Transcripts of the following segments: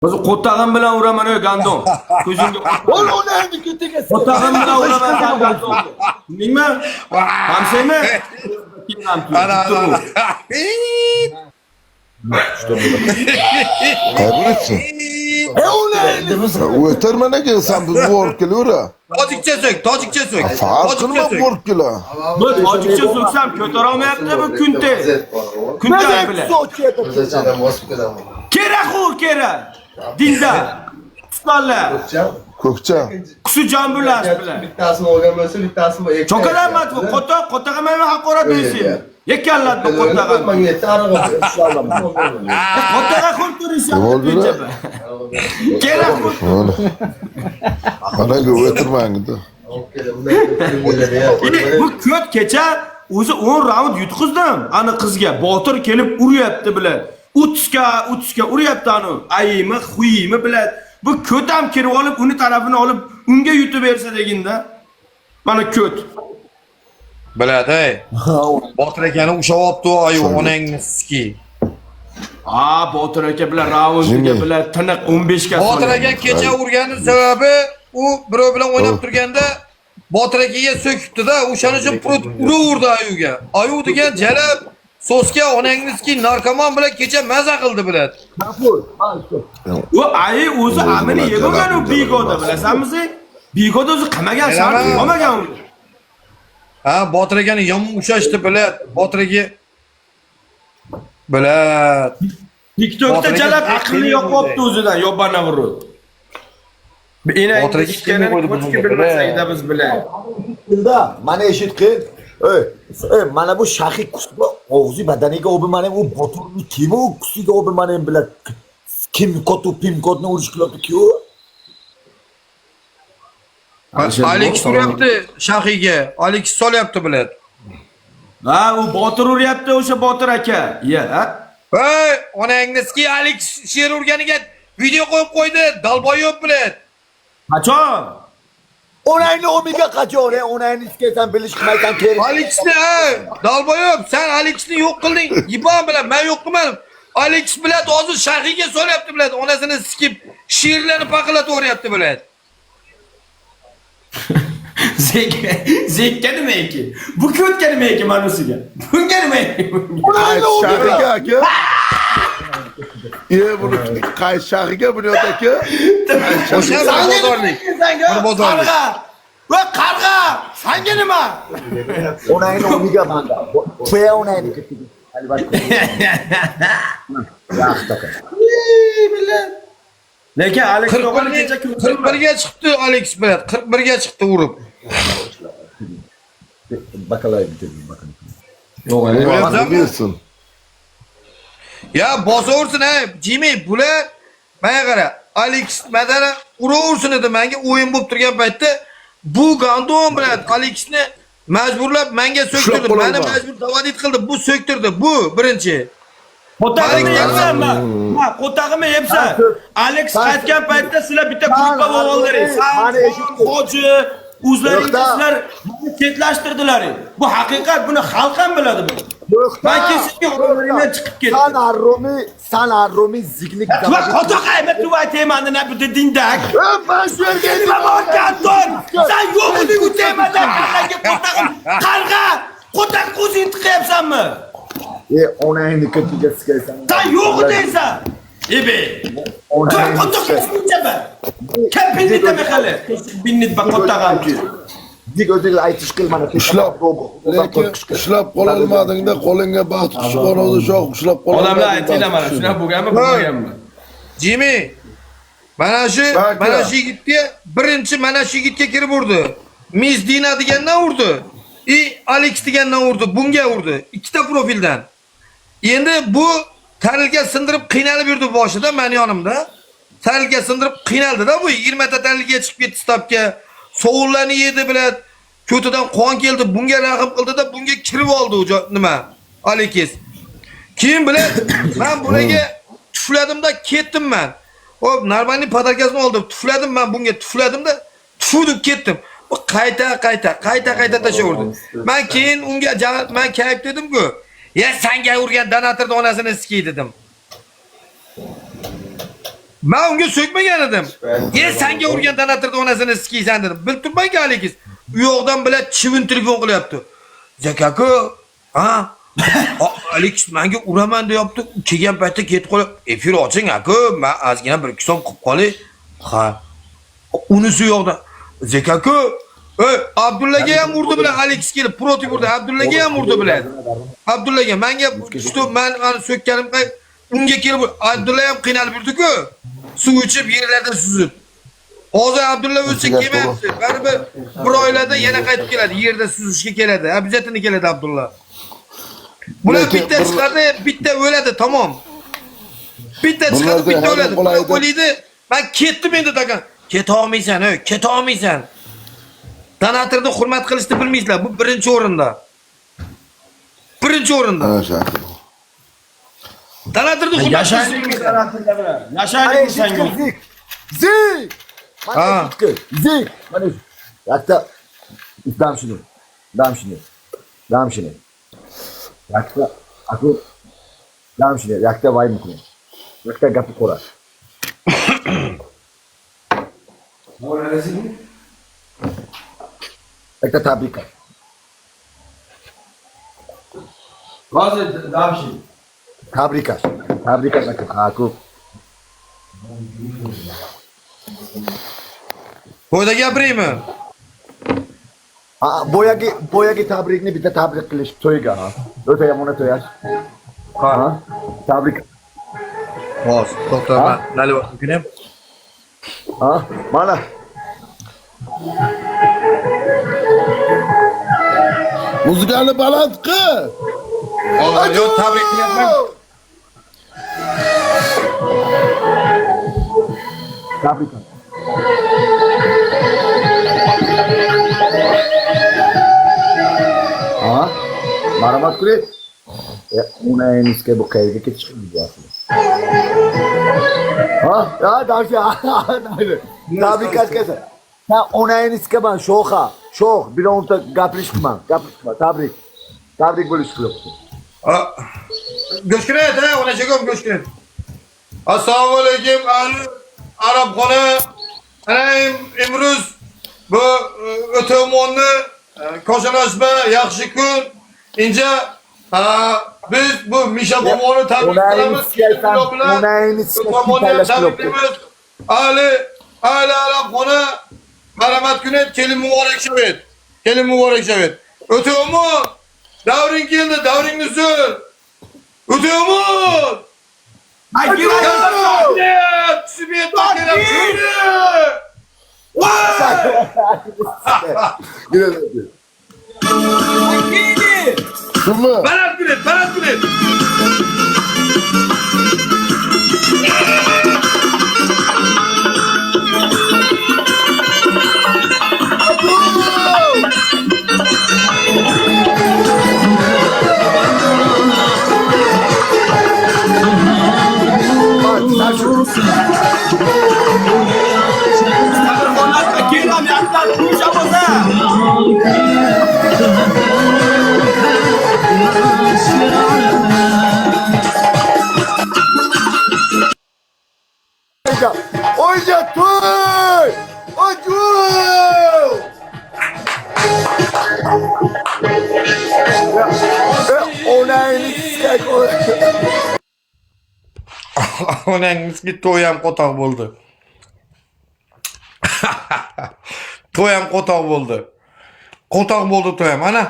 O'zi qo'tag'im bilan uraman ey gandon. Ko'zingga. Onayni ketiga. Qo'tag'im bilan uraman sen gandon. Nima? Hamsaymi? Ana. Kaybretsin. O'tirmana kelsan biz borib kelura. Tojikcha so'k. Farq qilma borib kela. Bu tojikcha so'ksam ko'tara olmayapti bu kunte. Kunte bilan. Kerak u kerak. Dinda. Ustalar. Ko'kcha. Kusujon bo'lash bilan. Bittasini olgan bo'lsa, bittasini ekib. Cho'kalamat bu qo'taga meni haqorat deysiz. Yekallat bu qo'taga. Menga yetti arig'i inshaalloh. Qo'taga xurturishim. Kerak bu. Mana o'tirmangda. Bu ko't kecha o'zi 10 raund yutqizdim. Ani qizga Botir kelib uryapti bilan. O'tishga uryapti ani. Ayimi, xuyimi bilan. Bu ko't ham kirib olib, uni tarafini olib, unga yutib bersa deginda. Mana ko't. Biladi. Botir akani ushlab olibdi ayu onangniski. Botir aka bilan raundiga bilan tiniq 15 ga Botir aka kecha urgani sababi u birov bilan o'ynab turganda Botir akaga so'kibdi-da, o'shaning uchun uraverdi ayuga. Ayu degan jalab so'sga onangniski narkoman bilan kecha maza qildi biladi. U ayi o'zi amini yegan u bigoda bilasanmi? Bigoda o'zi qamagan shart olmagan u. Botir akani yomon ushashdi biladi. Botir aka biladi. TikTokda jalab aqlni yo'qotdi o'zidan, yobana vurur. Botir aka ishkani qo'chki bilmasligida biz bilan. Bilda, mana eshitqin. Mana bu shahiy qusma og'zi badaniga olib mana bu Boturni kim u kusiga olib mana bilan kim kotu pim kodni urish qilyapti-ku. Alex uryapti shahiyga. Alex solyapti biladi. U Botir uryapti o'sha Botir aka. Onangniski Alex sher urganiga video qo'yib qo'ydi. Dalboyob biladi. Qachon? Onayni omiga qachon, onayni iskasan bilish qilmaysan kerak. Alexni, Dalboyob, sen Alexni yo'q qilding. Yibon bilan men yo'q qilmadim. Alex biladi, hozir shahiyga so'rayapti biladi. Onasini sikib, sherlarni paqillatib o'ryapti biladi. Zekka nima ekan? Bu ko'tga nima ekan manusiga? Bunga nima ekan? Shahiga aka. Bunu shahiga bunyod aka. O'sha bozorlik. Bozorlik. Va qarg'a, senga nima? Onayni omiga manda. Qo'ya onayni ketiga. Albatta. Lekin Alex o'g'li kecha 41 ga chiqdi Alex biladi. 41 ga chiqdi urib. Bakalay bitirdim bakın. Bilsin. Ya bosaversin Jimmy bular menga qara. Alex madara uraversin edi menga o'yin bo'lib turgan paytda bu gandon bilan Alexni majburlab menga so'ktirdi. Meni majbur davodit qildi. Bu so'ktirdi. Bu birinchi. Qo'tag'imni yebsanmi? Qo'tag'imni yebsan. Alex qaytgan paytda sizlar bitta klubga bo'ldiringiz. Hoji o'zlaringizlar buni ketlashtirdilar. Bu haqiqat, buni xalq ham biladi bu. Ben kesinlikle oralarından çıkıp ketdim. Sana Romi ziklik zaman. Bak Qo'tag'im tu aytayman ne bu dindak. Ben söyledim. Nima bo'lgan? Sen yo'q eding u temada. Qo'tag'im qarg'a. Qo'tag o'zing tiqyapsanmi? Onayni ketiga sikaysan. Sen yo'q deysan. Ebe. Qo'tag'im kim binnit deme hali. Binnit bak Qo'tag'im. Dik o'zingga aytish qilmani. Lekin ushlab qola olmadingda qo'lingga baxt tushgan o'zi shoh ushlab qola. Odamlar aytinglar mana shuna bo'lganmi, bo'lmaganmi? Jimmy mana shu yigitga birinchi mana shu yigitga kirib urdi. Miss Dina degandan urdi. Alex degandan urdi. Bunga urdi. Ikkita profildan. Endi bu tarilga sindirib qiynalib yurdi boshida men yonimda. Tarilga sindirib qiynaldi-da bu 20 ta tarilga chiqib ketdi stopga. Sovuqlarni yedi biladi. Ko'tidan qon keldi. Bunga raqib qildi-da, bunga kirib oldi nima? Alex. Keyin biladi, men bunaga tufladim-da ketdim men. Hop, normalniy podarkasini oldim. Tufladim men bunga tufladim-da, tufudib ketdim. Bu qayta tashaverdi. Men keyin unga men kayf dedim-ku. Ya senga urgan donatorning onasini sikey dedim. Ben unga sökmagan edim. Senga urgan donatorni onasini sikiysan dedim. Bilib turmanki Alex. U yoqdan bilan chivin telefon qilyapti. Zakaku, ha? Alex menga uraman deyapti. Kelgan paytda ketib qolib, efir oching aku, men ozgina bir ikki so'm qilib qolay. Ha. Unisi yoqdan. Zakaku, Abdullaga ham urdi bilan Alex kelib proti urdi. Abdullaga ham urdi bilan. Abdullaga menga tushdi, men ani so'kkanim unga kelib Abdulla ham qiynalib yurdi-ku. Suv ichib yerlarda suzib. Hozir Abdulla o'lsa kelmayapti. Baribir bir oylarda yana qaytib keladi. Yerda suzishga keladi. Обязательно keladi Abdulla. Bular bitta chiqadi, bitta o'ladi, tamom. Bitta chiqadi, bitta o'ladi. Bular o'ladi. Men ketdim endi takan. Keta olmaysan, keta olmaysan. Donatorni hurmat qilishni bilmaysizlar. Bu birinchi o'rinda. Birinchi o'rinda. Donatorni hurmat qilishni Yashaylik senga. Zik! Mana eshitki, zik! Mana yakta dam shuni. Yakta aku dam shuni. Yakta vayim qilin. Yakta gapi qo'ra. Yakta tabrika. Hozir davshi. Tabrika aku. Qo'yda gapiraymi? Boyagi tabrikni bitta tabrik qilish to'yga. O'ta yomon to'yash. Ha? Tabrik. Hozir to'xta, men nalivotni kunim. Ha? Mana. Muzikani baland qil. Yo tabrik qilyapman. Tabrika. Ha? Marhamat qiling. Una enisga bu qayerga ketish qilyapsiz? Ha? Ya davshi. Tabrik qilasiz. Ha, una enisga man sho'xa. Sho'x, bironta gapirishman. Tabrik. Tabrik bo'lish kerak. Go'shkirat, ona chegom go'shkirat. Assalomu alaykum ahli Arabxona. Ana imroz bu o'tomonni ko'shalashma yaxshi kun. Inja biz bu Misha bomoni tabrik qilamiz. Ali Arabxona marhamat kuni kelin muborak shavet. Kelin muborak shavet. O'tomon davring keldi, davringni sur. O'tomon Ay, Şunu. Barat bilet. Oyca toy! Ocu! Ona enisga koy. Onangizga to'yam qo'toq bo'ldi. To'yam qo'toq bo'ldi. Qo'toq bo'ldi to'yam. Ana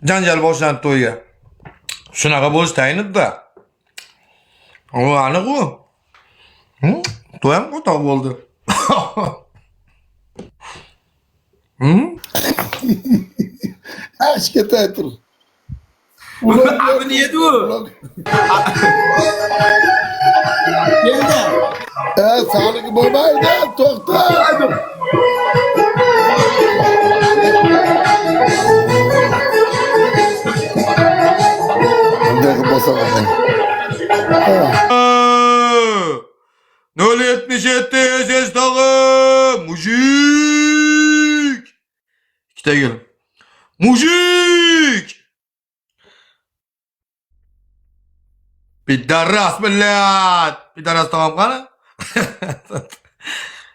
janjal boshlandi to'yga. Shunaqa bo'lish tayinida. O aniq u. To'yam qo'toq bo'ldi. Aşk etetir. Abi niye du? Sağlık babaydı. Tokta. Hadi basalım. 077 ses dağı mujik. İkide gelin. Mujik. Pidaras millet. Pidaras tamam kana?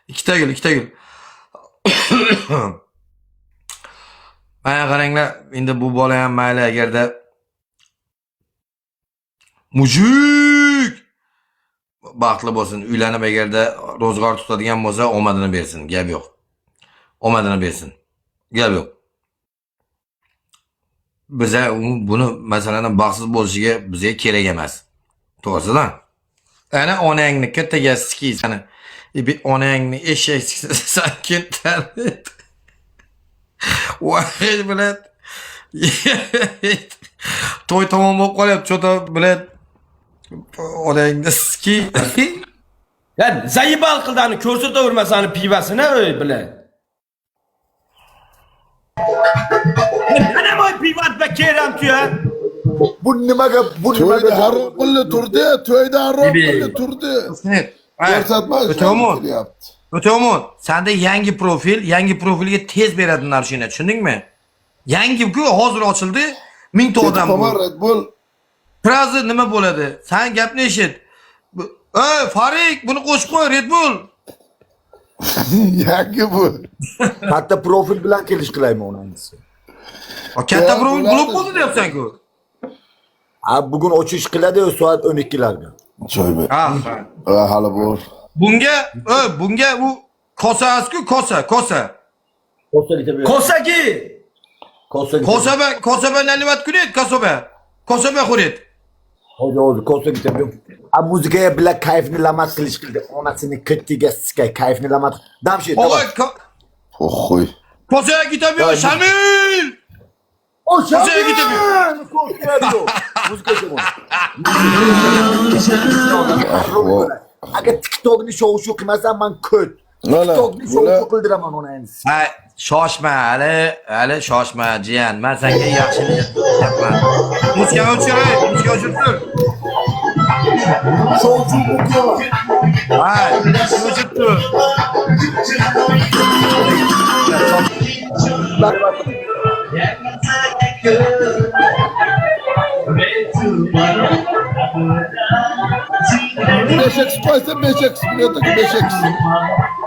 ikkita gul, ikkita gul. Mana qaranglar, endi bu bola ham mayli agarda mujik baxtli bo'lsin, uylanib agarda ro'zg'or tutadigan bo'lsa, omadini bersin, gap yo'q. Omadini bersin. Gap yo'q. Biza buni masalan baxtsiz bo'lishiga bizga kerak emas. To'g'risidan. Ana onangniki tegasiski sani. Onangni eshak sakin tanit. Voy bilan. To'y tamom bo'lib qolyapti, cho'ta bilan onangni ski. Ya zayibal qildani ko'rsatavermasani pivasini o'y bilan. Ana moy pivat va keram tuya. Bu nimaga To'yda harom qildi turdi, to'yda harom qildi turdi. Ko'rsatma O'to'mon. O'to'mon, senda yangi profilga tez beradi narshina, tushundingmi? Yangi-ku hozir ochildi, 1000 ta odam bor. Red Bull. Frazi nima bo'ladi? Sen gapni eshit. Ey, Farik, buni qo'shib qo'y, Red Bull. Yangi bu. katta profil bilan kelish qilaymi onangisi? Katta profil blok bo'ldi deyapsan-ku. Bugun ochish qiladi soat 12larda. Choy be. Ha. Hali bor. Bunga bu kosasku kosa. Kosagi. Kosoba nalimat kunet, Kosoba xuret. Hozir kosa gitamiyorum. Muzikaya bilan kayfni lamat qilish qildi. Onasini ketiga sikay kayfni lamat. Damshi. Oy. Kosaga gitamiyor, Shamil. O Kosaga gitamiyor. Muzika Agar TikTok'ni shov-shuv qilmasam men ko't. TikTok'ni shov-shuv qildiraman ona endi. Ha, shoshma, hali shoshma, jiyan. Men senga yaxshilik qilyapman. Muzika o'chirib tur. Shov-shuv qilib. Ha, o'chirib tur. Beşek koysa 5x biliyorduk 5x.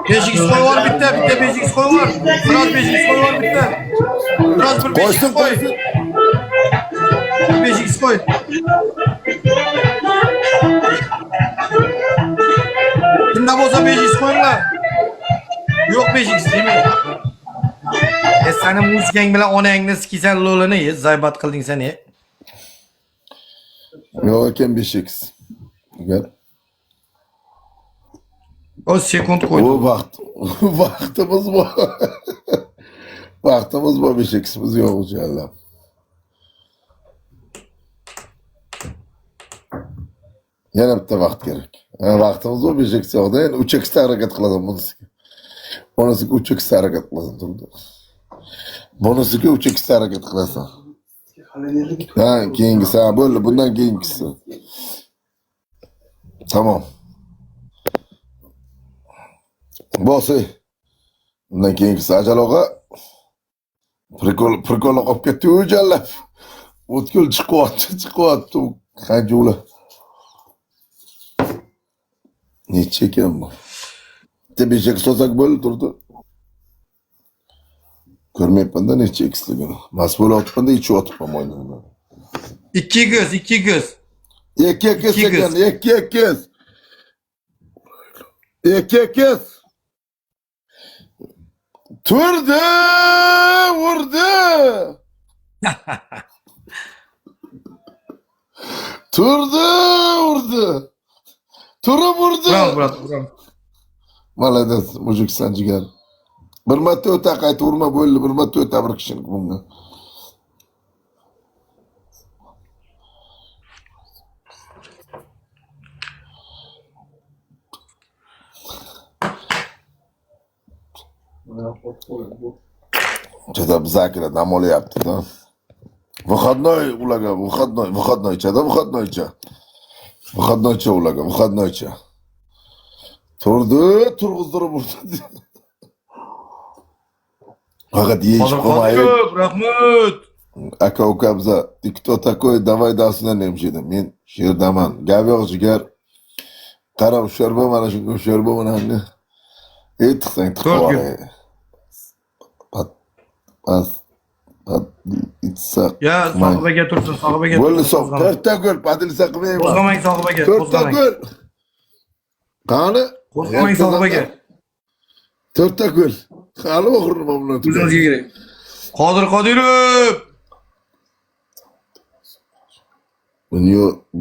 5x koy var bitti 5x koy var. Biraz 5x koy var bitti. Biraz bir 5x koy. 5x koy. Kimde olsa 5x koyun Yok 5x değil mi? Senin musikan bilan onangni siksan lo'lini zaybat qilding sen Yok ekan 5x. Gel. O sekund koydu. O vaktimiz bu. Vaktimiz bu 5x'imiz yok inşallah. Yana bitta vaqt kerak. Vaqtimiz bu 5x yo'qda, endi 3x'da harakat qilaman bunisiga. Bunisiga 3x'da harakat qilasan turdi. Bunisiga 3x'da harakat qilasan. Ha, keyingisi ha bo'ldi, bundan keyingisi. Tamam. Bo'lsa, bundan keyingisi ajaloga prikol olib ketdi o'jallab. O'tkul chiqyapti. Qanjula. Necha ekan bu? Tebejek so'zak bo'ldi turdi. Ko'rmayapman-da necha x'ligini. Mas'ul otibman-da ichi otibman mo'ynimdan. 2 göz. 2 göz ekan, 2 göz. 2 göz. Turdi, vurdi. Turdi, vurdi. Turib vurdi. Bravo. Malades, mujik sanjigan. Bir marta o'ta qayta urma bo'ldi, bir marta o'ta bir kishini bunga. Juda bizakira dam olyapti-da. Выходной ularga, выходнойcha ularga, выходнойcha. Turdi, turg'izdirib urdi. Faqat yeyish qo'ymayib. Rahmat. Aka ukamza, кто такой, давай darslarni emishdim. Men sherdaman. Gap yo'q jigar. Qara şorba mana shunga şorba mana. Etiqsang tiqib To'rt kun. olay. Pat. İtsak. Ya sohibaga tursin, sohibaga Bo'ldi tursin. soq. To'rtta gol padilsa qilmayman. Qo'zg'amang sohibaga, To'rtta qo'zg'amang. gol. Qani? Qo'zg'amang sohibaga. To'rtta gol. Qani oxirni mamnun. O'zingizga kerak. Qodir Qodirov.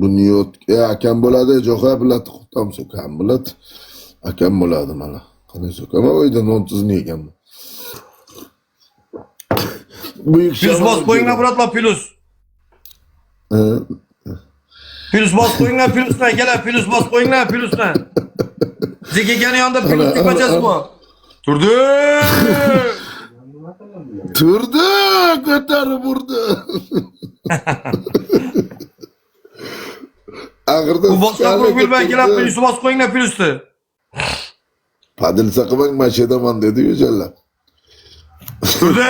Buni akam bo'ladi, jo'xa biladi, xutam so'kam biladi. Akam bo'ladi mana. Qanday so'kam? Oyda non tuzni ekanman. Buyuk Plus bos qo'yinglar biratlar plus. Plus bos qo'yinglar plusni, kelar plus bos qo'yinglar plusni. Zekegani yonida plus ko'chasi bor. Turdi. Turdi, ko'tarib urdi. Ag'irda Bu boshqa profil bilan kelib plus bos qo'yinglar plusni. Padil saqimang mashedaman dedi-yu jallab. Turdi.